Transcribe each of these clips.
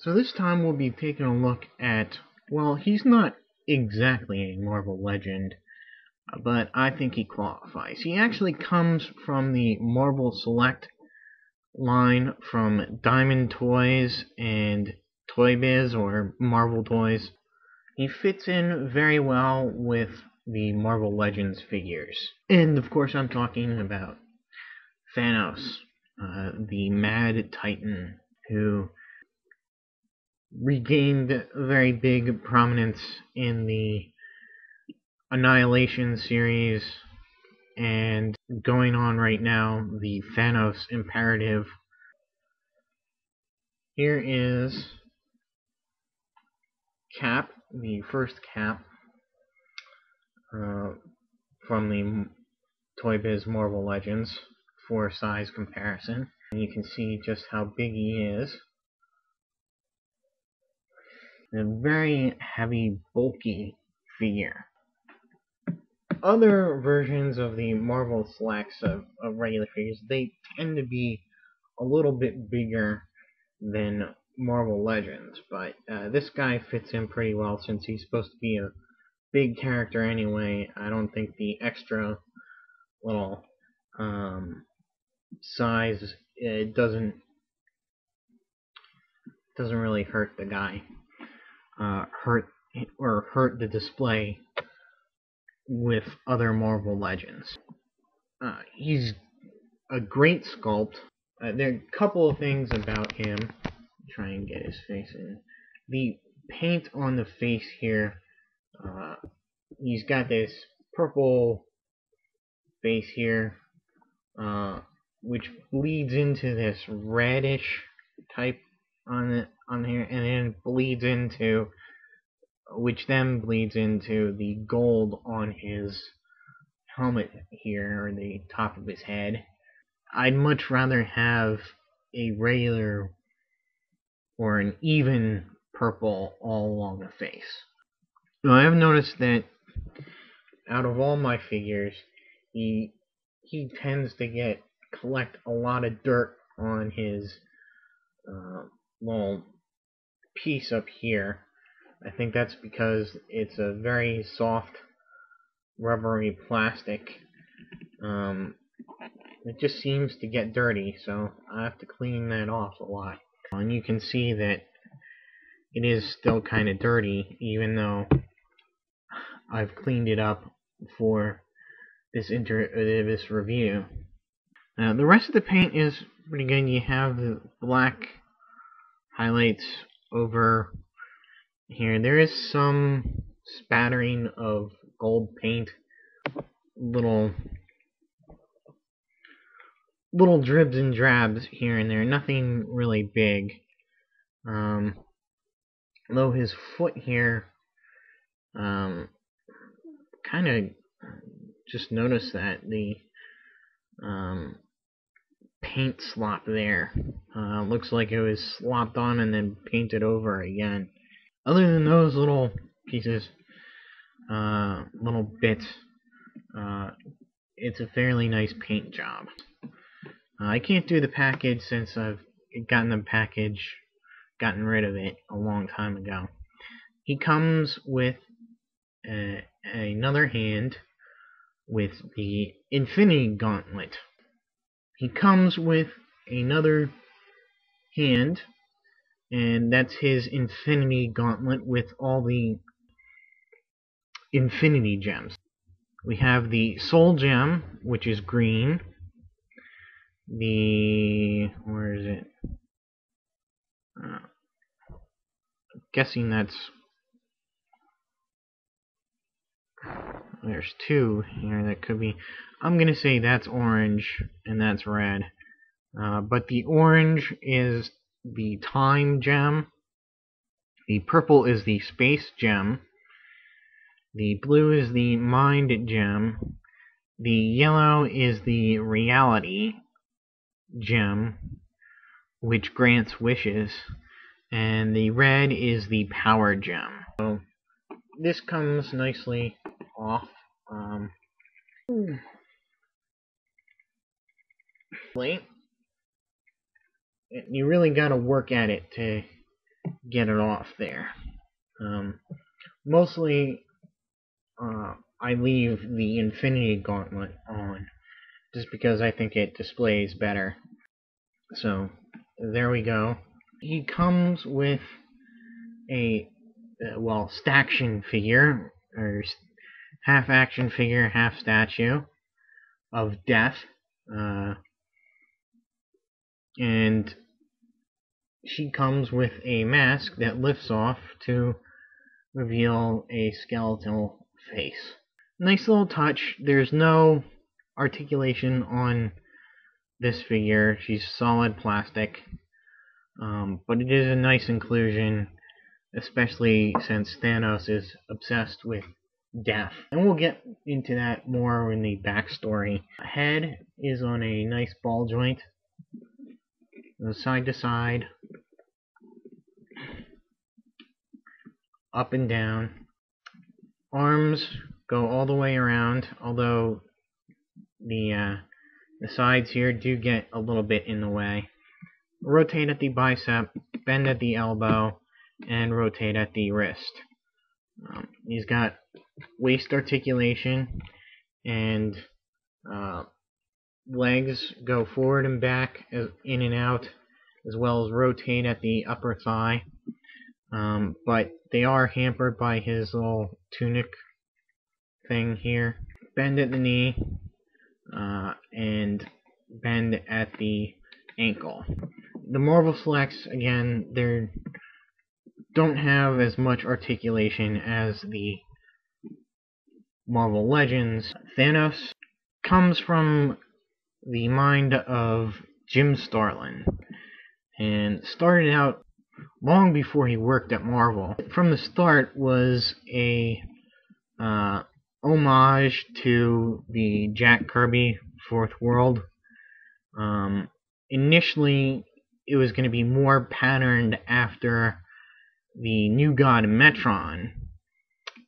So this time we'll be taking a look at, well, he's not exactly a Marvel Legend, but I think he qualifies. He actually comes from the Marvel Select line from Diamond Toys and Toy Biz, or Marvel Toys. He fits in very well with the Marvel Legends figures. And of course I'm talking about Thanos, the Mad Titan, who regained very big prominence in the Annihilation series, and going on right now, the Thanos Imperative. Here is Cap, the first Cap, from the Toy Biz Marvel Legends for size comparison. And you can see just how big he is. A very heavy, bulky figure. Other versions of the Marvel Selects of regular figures, they tend to be a little bit bigger than Marvel Legends, but this guy fits in pretty well since he's supposed to be a big character anyway. I don't think the extra little size doesn't really hurt the guy, hurt the display with other Marvel Legends. He's a great sculpt. There are a couple of things about him. Try and get his face in. The paint on the face here, he's got this purple face here, which bleeds into this reddish type on here, and then bleeds into, which then bleeds into the gold on his helmet here, or the top of his head. I'd much rather have a regular or an even purple all along the face. Now, I have noticed that out of all my figures, he tends to collect a lot of dirt on his little piece up here. I think that's because it's a very soft, rubbery plastic. It just seems to get dirty, so I have to clean that off a lot. And you can see that it is still kind of dirty, even though I've cleaned it up for this review. Now, the rest of the paint is pretty good. You have the black highlights over here. There is some spattering of gold paint, little dribs and drabs here and there, nothing really big. Though his foot here, kind of just noticed that the paint slop there. Looks like it was slopped on and then painted over again. Other than those little pieces, little bits, it's a fairly nice paint job. I can't do the package since I've gotten rid of it a long time ago. He comes with another hand with the Infinity Gauntlet. He comes with another hand, and that's his Infinity Gauntlet with all the Infinity Gems. We have the Soul Gem, which is green. Where is it? I'm guessing there's two here that could be. I'm gonna say that's orange and that's red. But the orange is the Time Gem. The purple is the Space Gem. The blue is the Mind Gem. The yellow is the Reality Gem, which grants wishes. And the red is the Power Gem. So this comes nicely off. You really gotta work at it to get it off there. Mostly, I leave the Infinity Gauntlet on, just because I think it displays better. So, there we go. He comes with a, staction figure, or half action figure, half statue of Death. And she comes with a mask that lifts off to reveal a skeletal face. Nice little touch. There's no articulation on this figure. She's solid plastic. But it is a nice inclusion, especially since Thanos is obsessed with death. And we'll get into that more in the backstory. Head is on a nice ball joint, side to side, up and down. Arms go all the way around, although the sides here do get a little bit in the way. Rotate at the bicep, bend at the elbow, and rotate at the wrist. He's got waist articulation, and legs go forward and back, in and out, as well as rotate at the upper thigh. But they are hampered by his little tunic thing here. Bend at the knee, and bend at the ankle. The Marvel Selects, again, they don't have as much articulation as the Marvel Legends. Thanos comes from the mind of Jim Starlin, and started out long before he worked at Marvel. From the start was a homage to the Jack Kirby Fourth World. Initially, it was going to be more patterned after the New God Metron,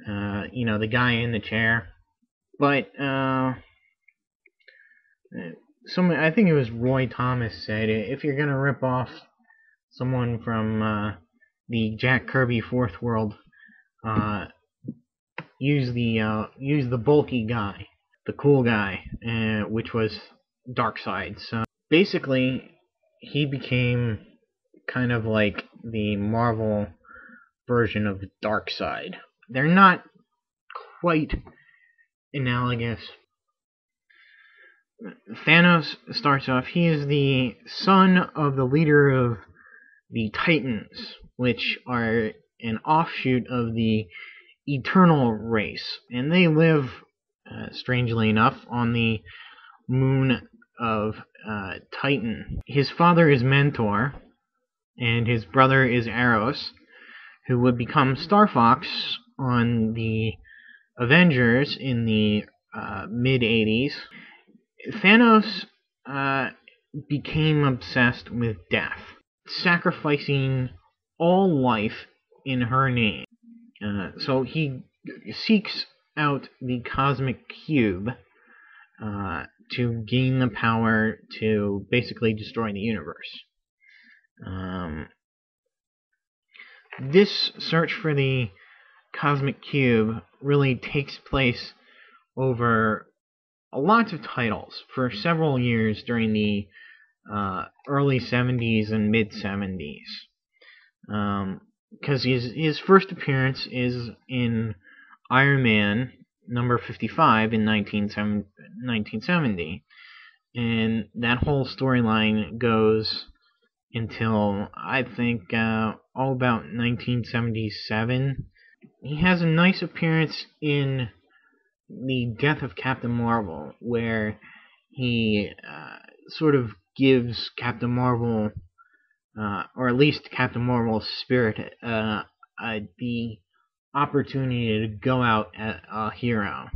the guy in the chair. But I think it was Roy Thomas said, if you're going to rip off someone from the Jack Kirby Fourth World, use the bulky guy, the cool guy, which was Darkseid. So basically, he became kind of like the Marvel version of Darkseid. They're not quite analogous. Thanos starts off, he is the son of the leader of the Titans, which are an offshoot of the Eternal race, and they live, strangely enough, on the moon of Titan. His father is Mentor, and his brother is Eros, who would become Star Fox on the Avengers in the mid-80s. Thanos became obsessed with death, sacrificing all life in her name. So he seeks out the Cosmic Cube to gain the power to basically destroy the universe. This search for the Cosmic Cube really takes place over a lot of titles for several years during the early 70s and mid 70s. Because his first appearance is in Iron Man number 55 in 1970, and that whole storyline goes until, I think, all about 1977. He has a nice appearance in the Death of Captain Marvel, where he sort of gives Captain Marvel, or at least Captain Marvel's spirit, the opportunity to go out as a hero.